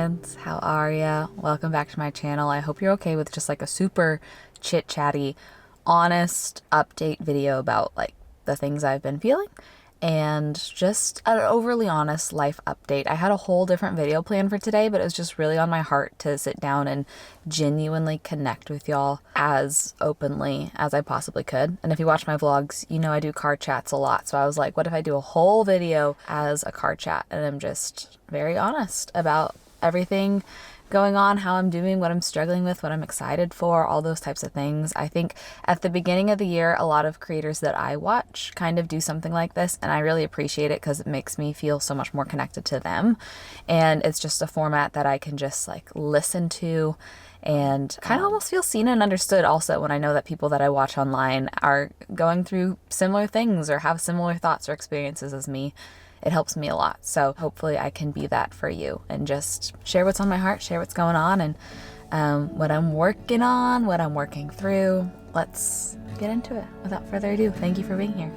friends, how are ya? Welcome back to my channel. I hope you're okay with just like a super chit-chatty, honest update video about like the things I've been feeling and just an overly honest life update. I had a whole different video planned for today, but it was just really on my heart to sit down and genuinely connect with y'all as openly as I possibly could. And if you watch my vlogs, you know I do car chats a lot. So I was like, what if I do a whole video as a car chat? And I'm just very honest about everything going on, how I'm doing, what I'm struggling with, what I'm excited for, all those types of things. I think at the beginning of the year, a lot of creators that I watch kind of do something like this, and I really appreciate it because it makes me feel so much more connected to them. And it's just a format that I can just like listen to and kind of almost feel seen and understood also when I know that people that I watch online are going through similar things or have similar thoughts or experiences as me. It helps me a lot. So hopefully I can be that for you and just share what's on my heart, share what's going on and what I'm working on, what I'm working through. Let's get into it without further ado. Thank you for being here.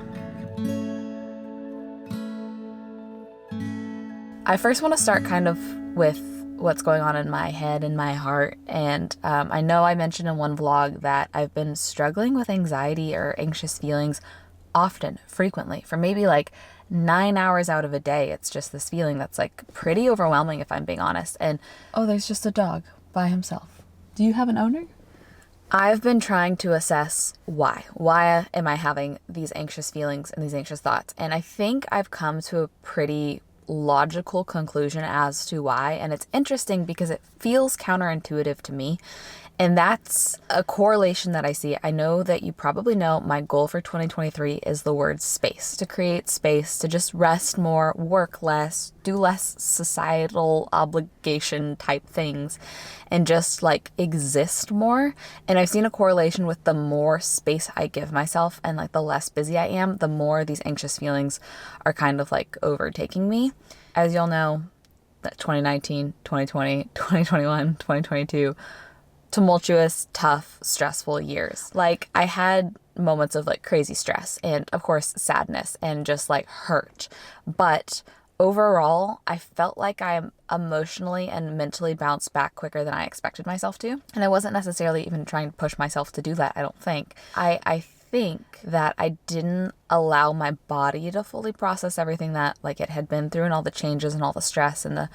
I first want to start kind of with what's going on in my head and my heart. And I know I mentioned in one vlog that I've been struggling with anxiety or anxious feelings often, frequently, for maybe like 9 hours out of a day. It's just this feeling that's like pretty overwhelming if I'm being honest. And oh, there's just a dog by himself. Do you have an owner? I've been trying to assess why. Why am I having these anxious feelings and these anxious thoughts? And I think I've come to a pretty logical conclusion as to why. And it's interesting because it feels counterintuitive to me. And that's a correlation that I see. I know that you probably know my goal for 2023 is the word space, to create space, to just rest more, work less, do less societal obligation type things, and just like exist more. And I've seen a correlation with the more space I give myself and like the less busy I am, the more these anxious feelings are kind of like overtaking me. As y'all know, that 2019, 2020, 2021, 2022, tumultuous, tough, stressful years. Like I had moments of like crazy stress and of course sadness and just like hurt. But overall, I felt like I emotionally and mentally bounced back quicker than I expected myself to. And I wasn't necessarily even trying to push myself to do that, I don't think. I think that I didn't allow my body to fully process everything that like it had been through and all the changes and all the stress and the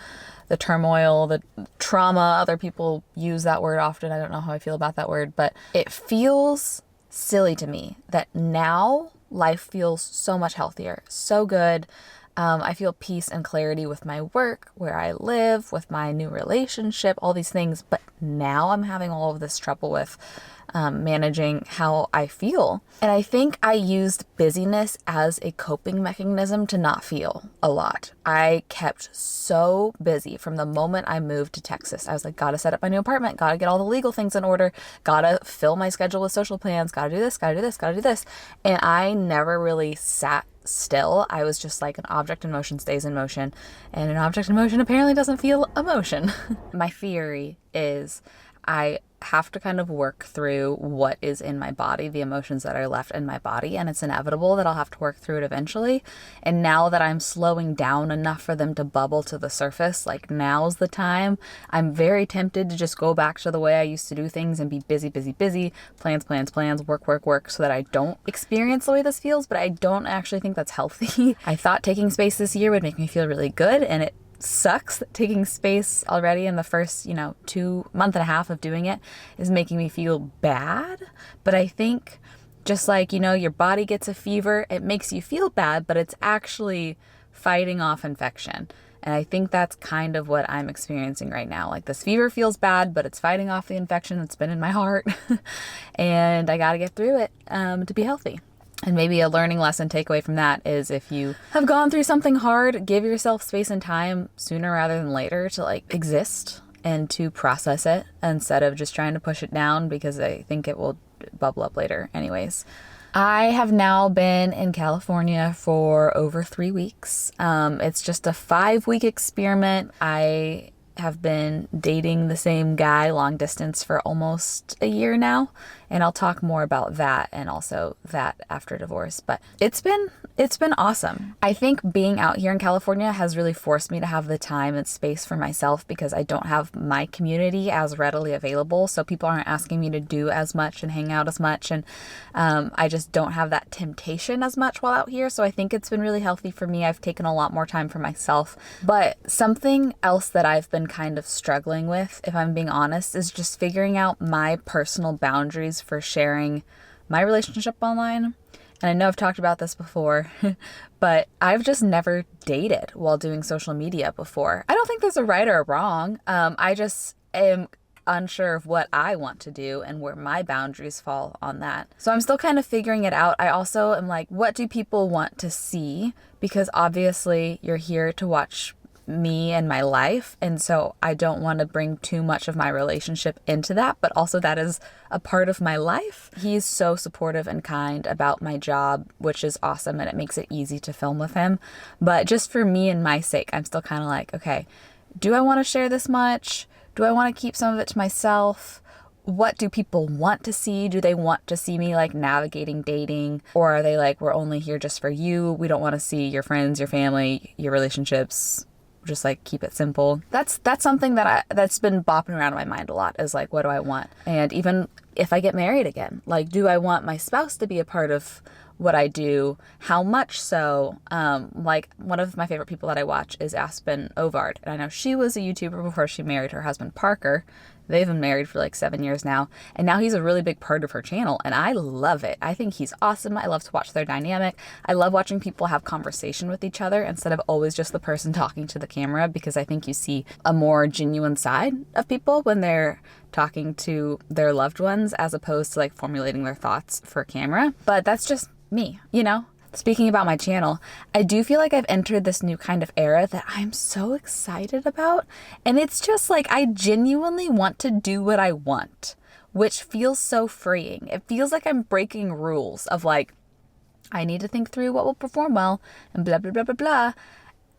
turmoil, the trauma. Other people use that word often. I don't know how I feel about that word, but it feels silly to me that now life feels so much healthier, so good. I feel peace and clarity with my work, where I live, with my new relationship, all these things. But now I'm having all of this trouble with managing how I feel. And I think I used busyness as a coping mechanism to not feel a lot. I kept so busy from the moment I moved to Texas. I was like, gotta set up my new apartment, gotta get all the legal things in order, gotta fill my schedule with social plans, gotta do this, gotta do this, gotta do this. And I never really sat still. I was just like, an object in motion stays in motion, and an object in motion apparently doesn't feel emotion. My theory is I have to kind of work through what is in my body, the emotions that are left in my body, and it's inevitable that I'll have to work through it eventually. And now that I'm slowing down enough for them to bubble to the surface, like now's the time. I'm very tempted to just go back to the way I used to do things and be busy, busy, busy, plans, work, work, work, so that I don't experience the way this feels, but I don't actually think that's healthy. I thought taking space this year would make me feel really good, and it sucks that taking space already in the first, 2 months and a half of doing it is making me feel bad. But I think just like, your body gets a fever, it makes you feel bad, but it's actually fighting off infection. And I think that's kind of what I'm experiencing right now. Like this fever feels bad, but it's fighting off the infection that's been in my heart. And I got to get through it to be healthy. And maybe a learning lesson takeaway from that is if you have gone through something hard, give yourself space and time sooner rather than later to like exist and to process it instead of just trying to push it down, because I think it will bubble up later anyways. I have now been in California for over 3 weeks. It's just a 5-week experiment. I have been dating the same guy long distance for almost a year now. And I'll talk more about that and also that after divorce. But it's been awesome. I think being out here in California has really forced me to have the time and space for myself because I don't have my community as readily available. So people aren't asking me to do as much and hang out as much. And I just don't have that temptation as much while out here. So I think it's been really healthy for me. I've taken a lot more time for myself. But something else that I've been kind of struggling with, if I'm being honest, is just figuring out my personal boundaries for sharing my relationship online. And I know I've talked about this before, but I've just never dated while doing social media before. I don't think there's a right or a wrong. I just am unsure of what I want to do and where my boundaries fall on that. So I'm still kind of figuring it out. I also am like, what do people want to see? Because obviously you're here to watch me and my life, and so I don't want to bring too much of my relationship into that, but also that is a part of my life. He's so supportive and kind about my job, which is awesome, and it makes it easy to film with him. But just for me and my sake, I'm still kind of like, okay, do I want to share this much? Do I want to keep some of it to myself? What do people want to see? Do they want to see me like navigating dating? Or are they like, we're only here just for you. We don't want to see your friends, your family, your relationships. Just like keep it simple. That's something that's been bopping around in my mind a lot, is like, what do I want? And even if I get married again, like, do I want my spouse to be a part of what I do? How much so? Like, one of my favorite people that I watch is Aspen Ovard, and I know she was a YouTuber before she married her husband Parker. They've been married for like 7 years now, and now he's a really big part of her channel, and I love it. I think he's awesome. I love to watch their dynamic. I love watching people have conversation with each other instead of always just the person talking to the camera, because I think you see a more genuine side of people when they're talking to their loved ones as opposed to like formulating their thoughts for camera. But that's just me, you know? Speaking about my channel, I do feel like I've entered this new kind of era that I'm so excited about. And it's just like, I genuinely want to do what I want, which feels so freeing. It feels like I'm breaking rules of like, I need to think through what will perform well and blah, blah, blah, blah, blah.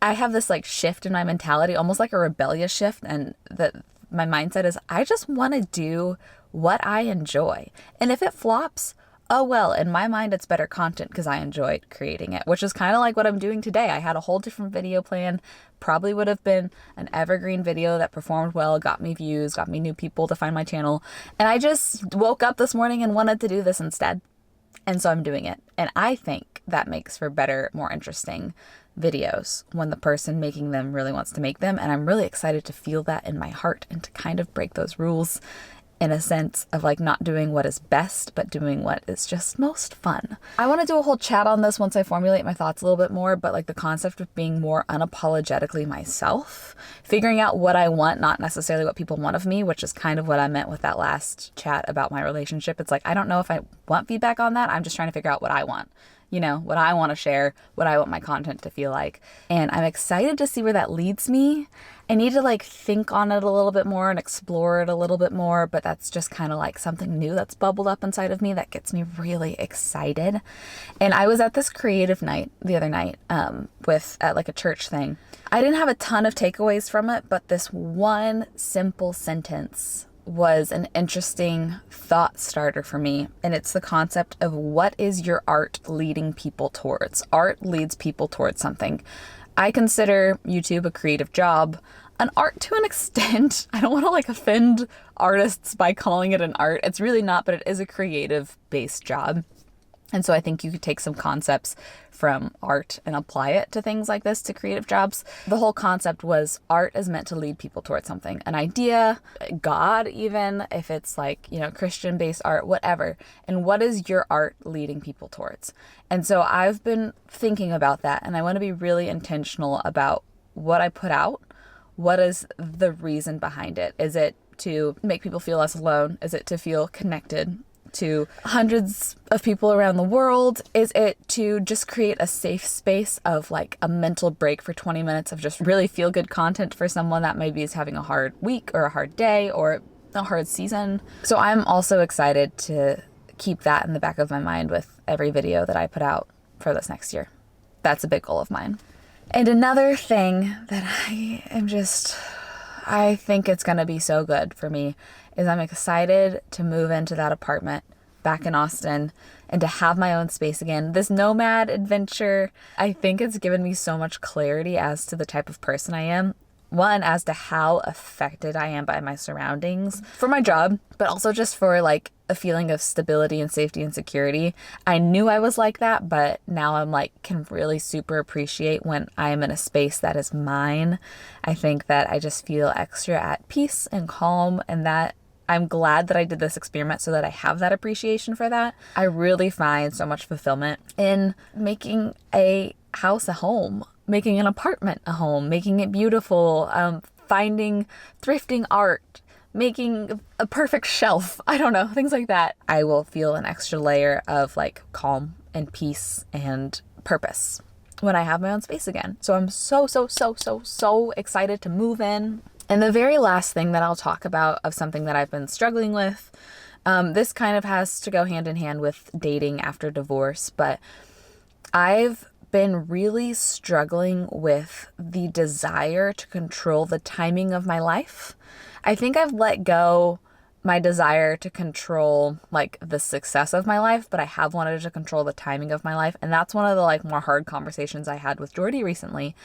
I have this like shift in my mentality, almost like a rebellious shift. And that my mindset is, I just want to do what I enjoy. And if it flops, oh well, in my mind it's better content because I enjoyed creating it, which is kind of like what I'm doing today. I had a whole different video plan, probably would have been an evergreen video that performed well, got me views, got me new people to find my channel, and I just woke up this morning and wanted to do this instead, and so I'm doing it. And I think that makes for better, more interesting videos when the person making them really wants to make them, and I'm really excited to feel that in my heart and to kind of break those rules in a sense of like not doing what is best, but doing what is just most fun. I want to do a whole chat on this once I formulate my thoughts a little bit more, but like the concept of being more unapologetically myself, figuring out what I want, not necessarily what people want of me, which is kind of what I meant with that last chat about my relationship. It's like, I don't know if I want feedback on that. I'm just trying to figure out what I want. You know, what I want to share, what I want my content to feel like. And I'm excited to see where that leads me. I need to like think on it a little bit more and explore it a little bit more, but that's just kind of like something new that's bubbled up inside of me that gets me really excited. And I was at this creative night the other night at like a church thing. I didn't have a ton of takeaways from it, but this one simple sentence was an interesting thought starter for me. And it's the concept of, what is your art leading people towards? Art leads people towards something. I consider YouTube a creative job, an art to an extent. I don't want to like offend artists by calling it an art. It's really not, but it is a creative based job. And so I think you could take some concepts from art and apply it to things like this, to creative jobs. The whole concept was, art is meant to lead people towards something, an idea, God, even if it's like, you know, Christian based art, whatever. And what is your art leading people towards? And so I've been thinking about that, and I want to be really intentional about what I put out. What is the reason behind it? Is it to make people feel less alone? Is it to feel connected to hundreds of people around the world? Is it to just create a safe space of like a mental break for 20 minutes of just really feel good content for someone that maybe is having a hard week or a hard day or a hard season? So I'm also excited to keep that in the back of my mind with every video that I put out for this next year. That's a big goal of mine. And another thing that I think it's going to be so good for me is I'm excited to move into that apartment back in Austin and to have my own space again. This nomad adventure, I think it's given me so much clarity as to the type of person I am. One, as to how affected I am by my surroundings for my job, but also just for like a feeling of stability and safety and security. I knew I was like that, but now I'm like, can really super appreciate when I am in a space that is mine. I think that I just feel extra at peace and calm, and that I'm glad that I did this experiment so that I have that appreciation for that. I really find so much fulfillment in making a house a home, making an apartment a home, making it beautiful, finding thrifting art, making a perfect shelf. I don't know, things like that. I will feel an extra layer of like calm and peace and purpose when I have my own space again. So I'm so excited to move in. And the very last thing that I'll talk about of something that I've been struggling with, this kind of has to go hand in hand with dating after divorce, but I've been really struggling with the desire to control the timing of my life. I think I've let go my desire to control like the success of my life, but I have wanted to control the timing of my life. And that's one of the like more hard conversations I had with Jordy recently.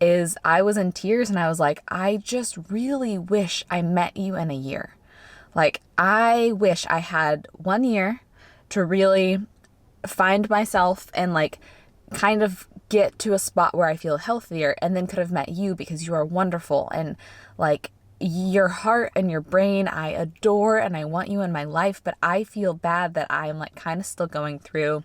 Is I was in tears and I was like, I just really wish I met you in a year. Like, I wish I had 1 year to really find myself and like kind of get to a spot where I feel healthier, and then could have met you because you are wonderful, and like your heart and your brain I adore and I want you in my life. But I feel bad that I am like kind of still going through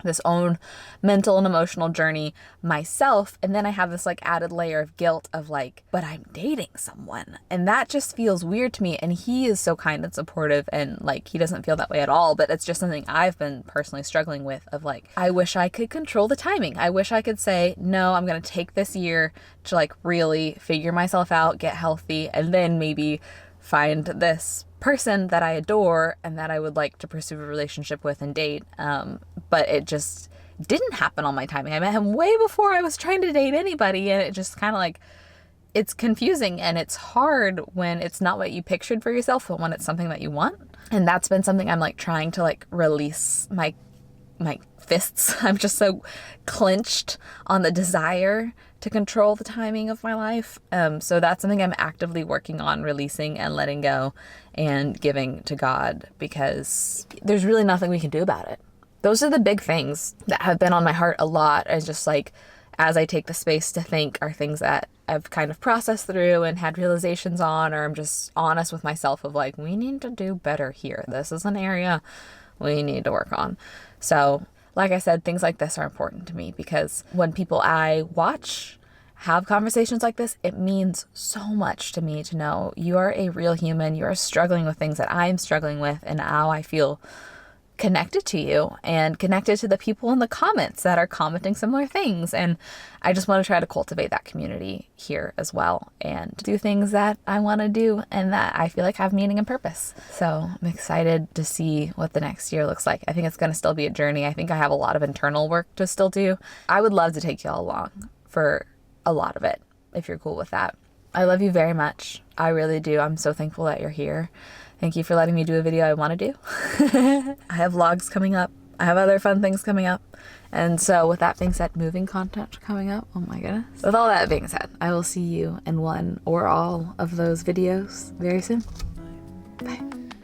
this own mental and emotional journey myself, and then I have this like added layer of guilt of like, but I'm dating someone, and that just feels weird to me. And he is so kind and supportive, and like he doesn't feel that way at all, but it's just something I've been personally struggling with of like, I wish I could control the timing. I wish I could say, no, I'm gonna take this year to like really figure myself out, get healthy, and then maybe find this person that I adore and that I would like to pursue a relationship with and date. But it just didn't happen on my timing. I met him way before I was trying to date anybody, and it just kind of like, it's confusing and it's hard when it's not what you pictured for yourself, but when it's something that you want. And that's been something I'm like trying to like release my fists. I'm just so clenched on the desire to control the timing of my life. So that's something I'm actively working on releasing and letting go and giving to God, because there's really nothing we can do about it. Those are the big things that have been on my heart a lot, as just like, as I take the space to think, are things that I've kind of processed through and had realizations on, or I'm just honest with myself of like, we need to do better here. This is an area we need to work on. So like I said, things like this are important to me, because when people I watch have conversations like this, it means so much to me to know you are a real human. You are struggling with things that I'm struggling with, and now I feel connected to you and connected to the people in the comments that are commenting similar things. And I just want to try to cultivate that community here as well, and do things that I want to do and that I feel like have meaning and purpose. So I'm excited to see what the next year looks like. I think it's going to still be a journey. I think I have a lot of internal work to still do. I would love to take y'all along for a lot of it, if you're cool with that. I love you very much. I really do. I'm so thankful that you're here. Thank you for letting me do a video I want to do. I have vlogs coming up. I have other fun things coming up. And so with that being said, moving content coming up. Oh my goodness. With all that being said, I will see you in one or all of those videos very soon. Bye.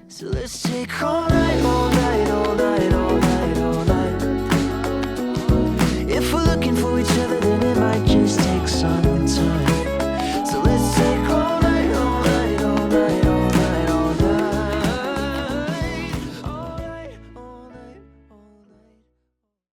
So let's take all night, all night, all night, all night.